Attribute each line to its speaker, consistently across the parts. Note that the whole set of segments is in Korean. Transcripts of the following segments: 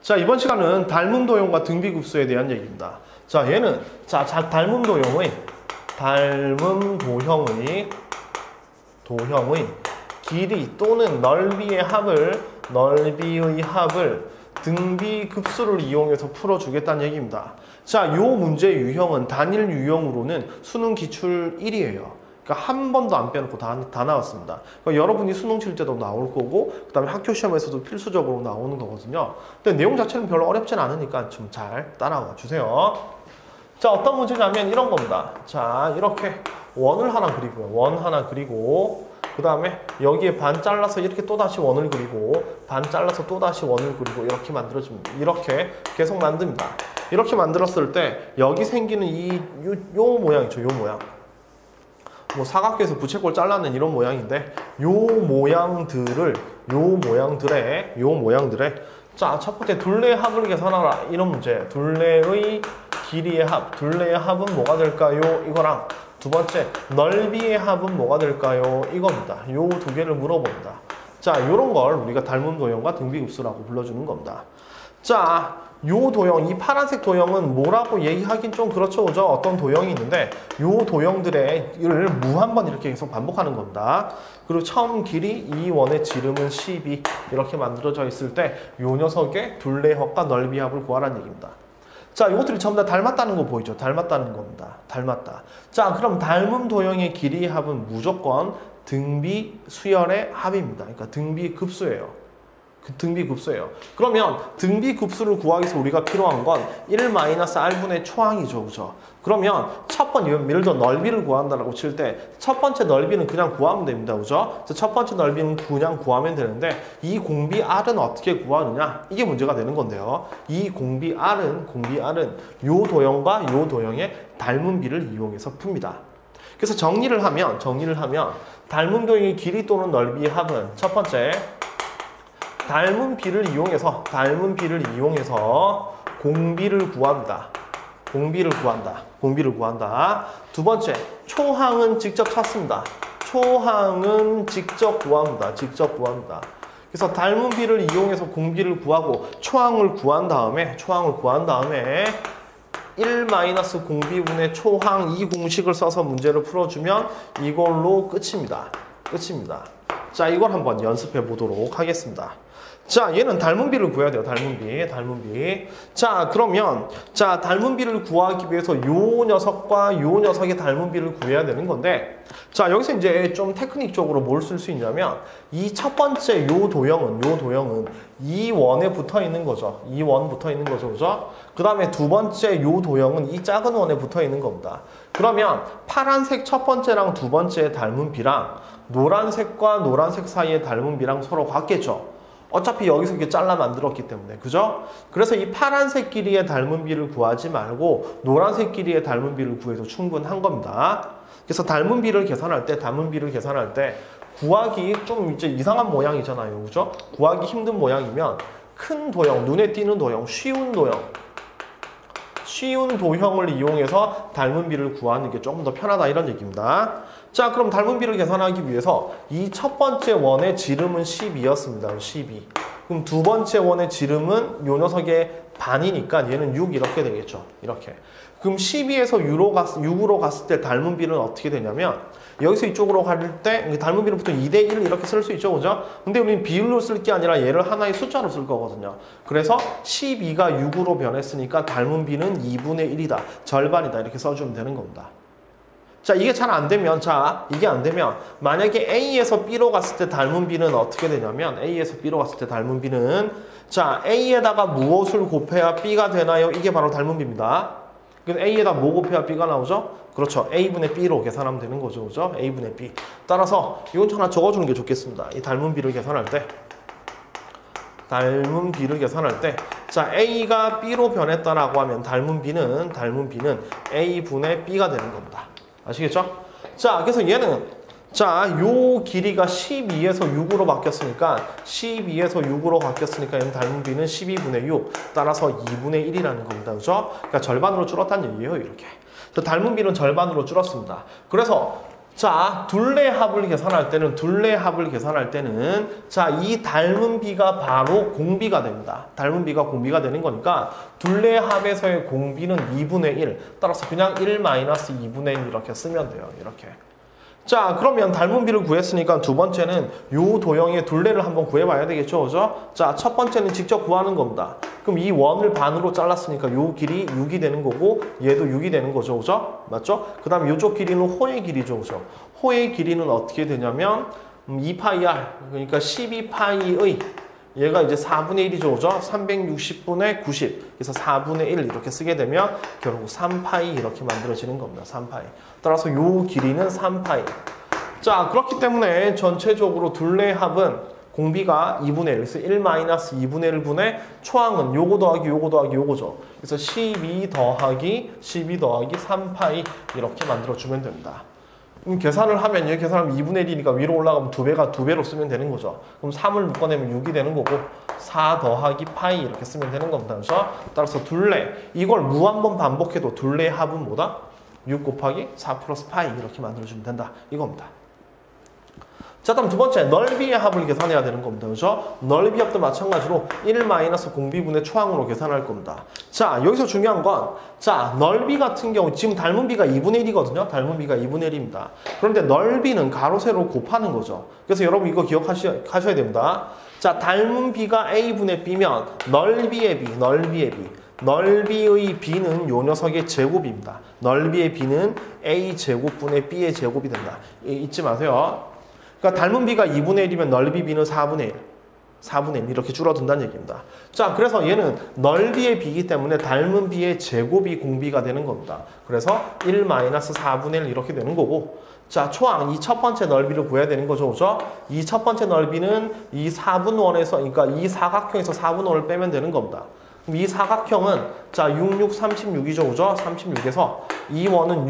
Speaker 1: 자, 이번 시간은 닮음 도형과 등비급수에 대한 얘기입니다. 자, 얘는 닮음 도형의 길이 또는 넓이의 합을 등비급수를 이용해서 풀어주겠다는 얘기입니다. 자, 요 문제 유형은 단일 유형으로는 수능 기출 1이에요. 그러니까 한 번도 안 빼놓고 다 나왔습니다. 그러니까 여러분이 수능 칠 때도 나올 거고, 그 다음에 학교 시험에서도 필수적으로 나오는 거거든요. 근데 내용 자체는 별로 어렵진 않으니까 좀 잘 따라와 주세요. 자, 어떤 문제냐면 이런 겁니다. 자, 이렇게 원을 하나 그리고요. 원 하나 그리고, 그 다음에 여기에 반 잘라서 이렇게 또다시 원을 그리고, 반 잘라서 또다시 원을 그리고, 이렇게 만들어줍니다. 이렇게 계속 만듭니다. 이렇게 만들었을 때 여기 생기는 요 모양이죠. 요 모양. 뭐 사각형에서 부채꼴 잘라낸 이런 모양인데, 요 모양들의 자, 첫 번째 둘레의 합을 계산하라, 이런 문제. 둘레의 길이의 합은 뭐가 될까요? 이거랑 두 번째 넓이의 합은 뭐가 될까요? 이겁니다. 요 두 개를 물어봅니다. 자, 요런 걸 우리가 닮음 도형과 등비급수라고 불러주는 겁니다. 자, 요 도형, 이 파란색 도형은 뭐라고 얘기하긴 좀 그렇죠, 그죠? 어떤 도형이 있는데 요 도형들의 을 무한번 이렇게 계속 반복하는 겁니다. 그리고 처음 길이 이 원의 지름은 12 이렇게 만들어져 있을 때 요 녀석의 둘레 합과 넓이 합을 구하라는 얘기입니다. 자, 이것들이 전부 다 닮았다는 거 보이죠? 닮았다는 겁니다. 닮았다. 자, 그럼 닮음 도형의 길이의 합은 무조건 등비 수열의 합입니다. 그러니까 등비급수예요. 등비급수예요. 그러면 등비급수를 구하기 위해서 우리가 필요한 건 1-r분의 초항이죠, 그죠? 그러면 첫 번째, 예를 들어 넓이를 구한다라고 칠 때 첫 번째 넓이는 그냥 구하면 됩니다, 그죠? 첫 번째 넓이는 그냥 구하면 되는데 이 공비 r은 어떻게 구하느냐? 이게 문제가 되는 건데요. 이 공비 r은 요 도형과 요 도형의 닮은 비를 이용해서 풉니다. 그래서 정리를 하면 닮은 도형의 길이 또는 넓이의 합은 첫 번째 닮은 비를 이용해서 공비를 구한다. 두 번째, 초항은 직접 찾습니다. 초항은 직접 구합니다. 그래서 닮은 비를 이용해서 공비를 구하고 초항을 구한 다음에 1-공비분의 초항 이 공식을 써서 문제를 풀어주면 이걸로 끝입니다. 자, 이걸 한번 연습해 보도록 하겠습니다. 자, 얘는 닮은 비를 구해야 돼요. 닮은 비. 자, 그러면 닮은 비를 구하기 위해서 요 녀석과 요 녀석의 닮은 비를 구해야 되는 건데, 자, 여기서 이제 좀 테크닉적으로 뭘 쓸 수 있냐면 이 첫 번째 요 도형은 이 원에 붙어 있는 거죠. 그죠? 그 다음에 두 번째 요 도형은 이 작은 원에 붙어 있는 겁니다. 그러면 파란색 첫 번째랑 두 번째의 닮은 비랑 노란색과 노란색 사이의 닮은 비랑 서로 같겠죠. 어차피 여기서 이렇게 잘라 만들었기 때문에, 그죠? 그래서 이 파란색 길이의 닮은 비를 구하지 말고 노란색 길이의 닮은 비를 구해도 충분한 겁니다. 그래서 닮은 비를 계산할 때 구하기 좀 이제 이상한 모양이잖아요, 그죠? 구하기 힘든 모양이면 큰 도형, 눈에 띄는 도형, 쉬운 도형을 이용해서 닮은 비를 구하는 게 조금 더 편하다, 이런 얘기입니다. 자, 그럼 닮은 비를 계산하기 위해서 이 첫 번째 원의 지름은 12였습니다. 12. 그럼 두 번째 원의 지름은 요 녀석의 반이니까 얘는 6 이렇게 되겠죠. 이렇게. 그럼 12에서 6으로 갔을 때 닮은 비는 어떻게 되냐면 여기서 이쪽으로 갈 때 닮은 비는 보통 2:1 이렇게 쓸 수 있죠, 그죠? 근데 우리는 비율로 쓸 게 아니라 얘를 하나의 숫자로 쓸 거거든요. 그래서 12가 6으로 변했으니까 닮은 비는 2분의 1이다. 절반이다. 이렇게 써주면 되는 겁니다. 자, 이게 잘 안 되면, 만약에 A에서 B로 갔을 때 닮은 B는 어떻게 되냐면, 자, A에다가 무엇을 곱해야 B가 되나요? 이게 바로 닮은 B입니다. 그럼 A에다 뭐 곱해야 B가 나오죠? 그렇죠. A분의 B로 계산하면 되는 거죠. 그죠? A분의 B. 따라서 이건 하나 적어주는 게 좋겠습니다. 이 닮은 B를 계산할 때. 자, A가 B로 변했다라고 하면 닮은 B는 A분의 B가 되는 겁니다. 아시겠죠? 자, 그래서 얘는 요 길이가 12에서 6으로 바뀌었으니까 얘는 닮은 비는 12분의 6 따라서 2분의 1이라는 겁니다. 그죠? 그러니까 절반으로 줄었다는 얘기예요, 이렇게. 그래서 닮은 비는 절반으로 줄었습니다. 그래서 자, 둘레 합을 계산할 때는 자, 이 닮은 비가 바로 공비가 됩니다. 닮은 비가 공비가 되는 거니까 둘레 합에서의 공비는 2분의 1. 따라서 그냥 1-2분의 1 이렇게 쓰면 돼요. 이렇게. 자, 그러면 닮은 비를 구했으니까 두 번째는 요 도형의 둘레를 한번 구해봐야 되겠죠, 그죠? 자, 첫 번째는 직접 구하는 겁니다. 그럼 이 원을 반으로 잘랐으니까 요 길이 6이 되는 거고 얘도 6이 되는 거죠, 그죠? 맞죠? 그 다음에 이쪽 길이는 호의 길이죠, 그죠? 호의 길이는 어떻게 되냐면 2파이r, 그러니까 12파이의 얘가 이제 4분의 1이죠, 그죠? 360분의 90. 그래서 4분의 1 이렇게 쓰게 되면 결국 3파이 이렇게 만들어지는 겁니다. 3파이. 따라서 요 길이는 3파이. 자, 그렇기 때문에 전체적으로 둘레 합은 공비가 2분의 1. 그래서 1-2분의 1분의 초항은 요거 더하기 요거 더하기 요거죠. 그래서 12 더하기 3파이 이렇게 만들어주면 됩니다. 계산을 하면 여기 계산하면 2분의 1이니까 위로 올라가면 2배로 쓰면 되는 거죠. 그럼 3을 묶어내면 6이 되는 거고 4 더하기 파이 이렇게 쓰면 되는 겁니다. 그래서 따라서 둘레 이걸 무한번 반복해도 둘레의 합은 뭐다? 6 곱하기 4 플러스 파이 이렇게 만들어주면 된다. 이겁니다. 자, 다음 두 번째 넓이의 합을 계산해야 되는 겁니다. 그죠? 넓이 합도 마찬가지로 1-공비분의 초항으로 계산할 겁니다. 자, 여기서 중요한 건 자, 넓이 같은 경우 지금 닮은 비가 2분의 1이거든요. 닮은 비가 2분의 1입니다. 그런데 넓이는 가로 세로 곱하는 거죠. 그래서 여러분 이거 기억하셔야 됩니다. 자, 닮은 비가 a분의 b면 넓이의 b는 요 녀석의 제곱입니다. 넓이의 b는 a제곱분의 b의 제곱이 된다. 잊지 마세요. 그러니까 닮은 비가 2분의 1이면 넓이 b는 4분의 1 이렇게 줄어든다는 얘기입니다. 자, 그래서 얘는 넓이의 b이기 때문에 닮은 비의 제곱이 공비가 되는 겁니다. 그래서 1-4분의 1 이렇게 되는 거고 자, 초항 이 첫 번째 넓이를 구해야 되는 거죠. 그죠? 이 첫 번째 넓이는 이 4분원에서 그러니까 이 사각형에서 4분원을 빼면 되는 겁니다. 그럼 이 사각형은 자, 66, 36이죠. 그죠? 36에서 이 원은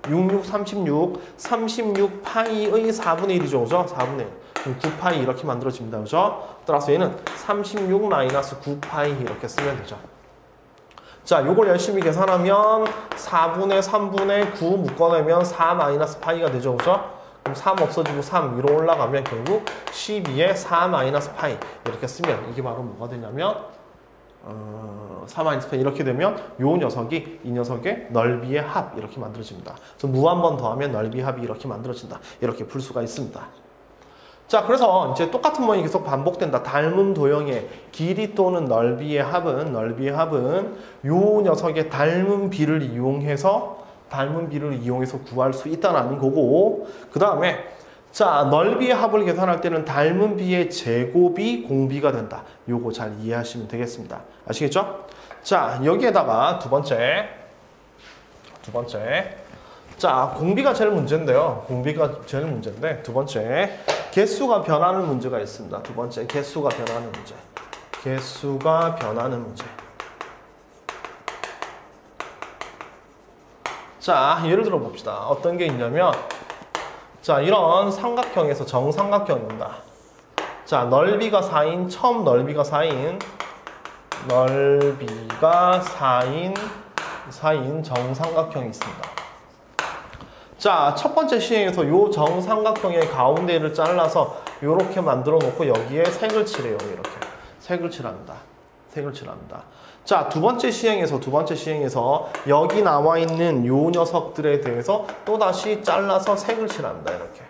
Speaker 1: 66, 36파이의 4분의 1이죠. 그죠? 4분의 1. 그럼 9파이 이렇게 만들어집니다. 그죠? 따라서 얘는 36-9파이 이렇게 쓰면 되죠. 자, 요걸 열심히 계산하면 4분의 3분의 9 묶어내면 4-파이가 되죠. 그죠? 그럼 3 없어지고 3 위로 올라가면 결국 12에 4-파이 이렇게 쓰면 이게 바로 뭐가 되냐면 4-파이 이렇게 되면 요 녀석이 이 녀석의 넓이의 합 이렇게 만들어집니다. 그래서 무 한 번 더하면 넓이의 합이 이렇게 만들어진다. 이렇게 풀 수가 있습니다. 자, 그래서 이제 똑같은 모양이 계속 반복된다. 닮은 도형의 길이 또는 넓이의 합은 요 녀석의 닮은 비를 이용해서 구할 수 있다는 거고 그 다음에 자, 넓이의 합을 계산할 때는 닮은 비의 제곱이 공비가 된다. 요거 잘 이해하시면 되겠습니다. 아시겠죠? 자, 여기에다가 두 번째. 자, 공비가 제일 문제인데요. 두 번째. 개수가 변하는 문제가 있습니다. 두 번째, 개수가 변하는 문제. 자, 예를 들어 봅시다. 어떤 게 있냐면 자, 이런 삼각형에서 정삼각형입니다. 자, 넓이가 4인, 처음 넓이가 4인 정삼각형이 있습니다. 자, 첫 번째 시행에서 요 정삼각형의 가운데를 잘라서 요렇게 만들어 놓고 여기에 색을 칠해요. 이렇게. 색을 칠합니다. 자, 두 번째 시행에서 여기 나와 있는 요 녀석들에 대해서 또다시 잘라서 색을 칠합니다. 이렇게.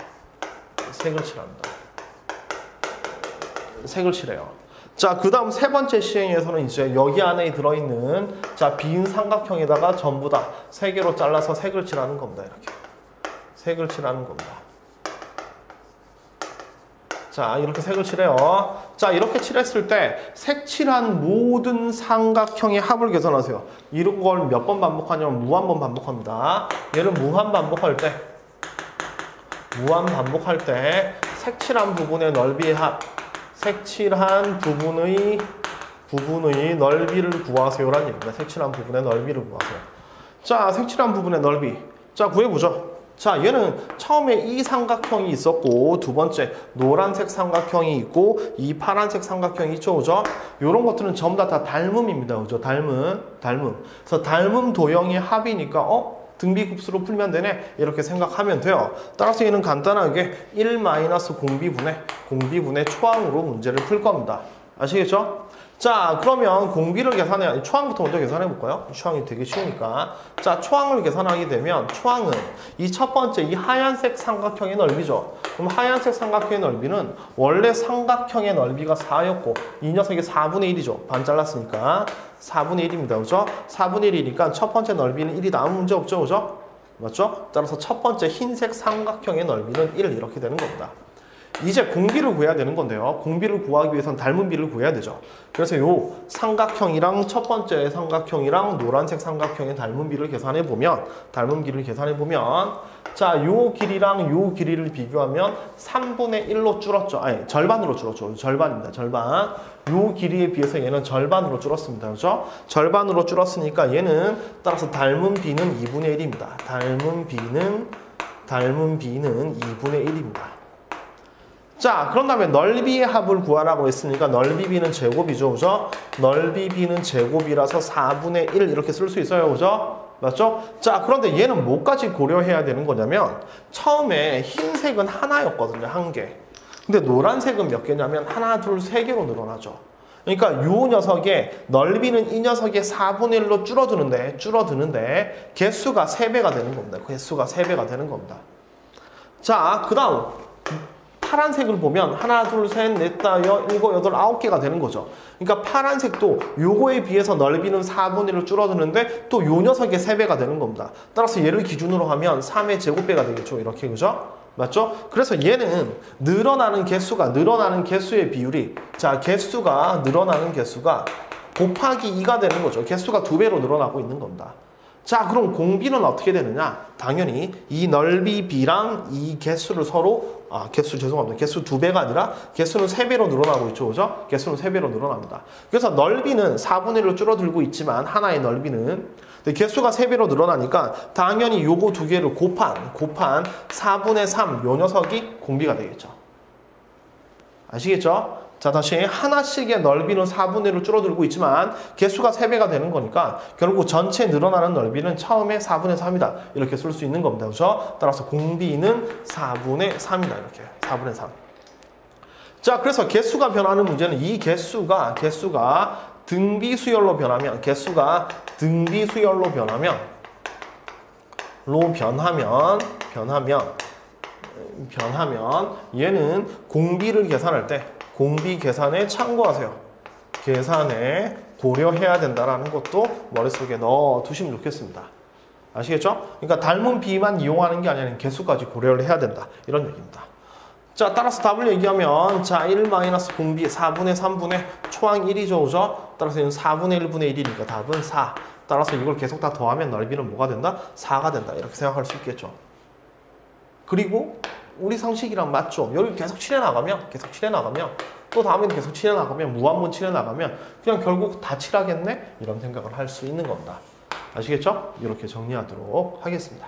Speaker 1: 색을 칠해요. 자, 그 다음 세 번째 시행에서는 이제 여기 안에 들어있는 자, 빈 삼각형에다가 전부 다 세 개로 잘라서 색을 칠하는 겁니다. 이렇게. 자, 이렇게 색을 칠해요. 자, 이렇게 칠했을 때 색칠한 모든 삼각형의 합을 계산하세요. 이런 걸 몇 번 반복하냐면 무한 번 반복합니다. 얘를 무한 반복할 때 색칠한 부분의 넓이의 합, 색칠한 부분의 넓이를 구하세요라는 얘기입니다. 색칠한 부분의 넓이를 구하세요. 자, 색칠한 부분의 넓이. 자, 구해보죠. 자, 얘는 처음에 이 삼각형이 있었고 두 번째 노란색 삼각형이 있고 이 파란색 삼각형이 있죠. 그죠? 요런 것들은 전부 다 닮음입니다. 그죠? 닮음. 그래서 닮음 도형의 합이니까 등비급수로 풀면 되네. 이렇게 생각하면 돼요. 따라서 얘는 간단하게 1-공비분의 초항으로 문제를 풀 겁니다. 아시겠죠? 자, 그러면 공비를 계산해야, 초항부터 먼저 계산해 볼까요? 초항이 되게 쉬우니까. 자, 초항을 계산하게 되면 초항은 이 첫 번째 이 하얀색 삼각형의 넓이죠. 그럼 하얀색 삼각형의 넓이는 원래 삼각형의 넓이가 4였고 이 녀석이 4분의 1이죠. 반 잘랐으니까 4분의 1입니다. 그죠? 4분의 1이니까 첫 번째 넓이는 1이다. 아무 문제 없죠. 그죠? 맞죠? 따라서 첫 번째 흰색 삼각형의 넓이는 1 이렇게 되는 겁니다. 이제 공비를 구해야 되는 건데요. 공비를 구하기 위해서는 닮은 비를 구해야 되죠. 그래서 요 삼각형이랑 첫 번째 삼각형이랑 노란색 삼각형의 닮은 비를 계산해 보면 자, 요 길이랑 요 길이를 비교하면 3분의 1로 줄었죠. 아니, 절반으로 줄었죠. 절반입니다. 절반. 요 길이에 비해서 얘는 절반으로 줄었습니다. 그죠? 절반으로 줄었으니까 얘는 따라서 닮은 비는 2분의 1입니다. 닮은 비는 2분의 1입니다. 자, 그런 다음에 넓이의 합을 구하라고 했으니까 넓이 b는 제곱이죠. 그죠? 넓이 b는 제곱이라서 4분의 1 이렇게 쓸 수 있어요. 그죠? 맞죠? 자, 그런데 얘는 뭐까지 고려해야 되는 거냐면 처음에 흰색은 하나였거든요. 한 개. 근데 노란색은 몇 개냐면 하나, 둘, 세 개로 늘어나죠. 그러니까 요 녀석의 넓이는 이 녀석의 4분의 1로 줄어드는데 개수가 3배가 되는 겁니다. 개수가 3배가 되는 겁니다. 자, 그 다음 파란색을 보면 하나, 둘, 셋, 넷, 다, 일곱, 여덟, 9개가 되는 거죠. 그러니까 파란색도 요거에 비해서 넓이는 4분의 1로 줄어드는데 또 요 녀석의 3배가 되는 겁니다. 따라서 얘를 기준으로 하면 3의 제곱배가 되겠죠. 이렇게, 그죠? 맞죠? 그래서 얘는 늘어나는 개수의 비율이, 자, 늘어나는 개수가 곱하기 2가 되는 거죠. 개수가 2배로 늘어나고 있는 겁니다. 자, 그럼 공비는 어떻게 되느냐? 당연히 이 넓이 b랑 이 개수를 서로, 개수 2배가 아니라 개수는 3배로 늘어나고 있죠. 그죠? 개수는 3배로 늘어납니다. 그래서 넓이는 4분의 1로 줄어들고 있지만 하나의 넓이는 개수가 3배로 늘어나니까 당연히 요거 두 개를 곱한 4분의 3 요 녀석이 공비가 되겠죠. 아시겠죠? 자, 다시 하나씩의 넓이는 4분의 1로 줄어들고 있지만 개수가 3배가 되는 거니까 결국 전체 늘어나는 넓이는 처음에 4분의 3이다. 이렇게 쓸 수 있는 겁니다. 그렇죠? 따라서 공비는 4분의 3이다. 이렇게 4분의 3. 자, 그래서 개수가 변하는 문제는 이 개수가 등비수열로 변하면 얘는 공비를 계산할 때 공비 계산에 참고하세요. 계산에 고려해야 된다는 것도 머릿속에 넣어두시면 좋겠습니다. 아시겠죠? 그러니까 닮은 비만 이용하는 게 아니라 개수까지 고려를 해야 된다. 이런 얘기입니다. 자, 따라서 답을 얘기하면 자, 1-공비 4분의 3분의 초항 1이죠. 그죠? 따라서 얘는 4분의 1분의 1이니까 답은 4. 따라서 이걸 계속 다 더하면 넓이는 뭐가 된다? 4가 된다. 이렇게 생각할 수 있겠죠. 그리고 우리 상식이랑 맞죠? 여기 계속 칠해나가면 또 다음에는 계속 칠해나가면 무한번 칠해나가면 그냥 결국 다 칠하겠네? 이런 생각을 할 수 있는 겁니다. 아시겠죠? 이렇게 정리하도록 하겠습니다.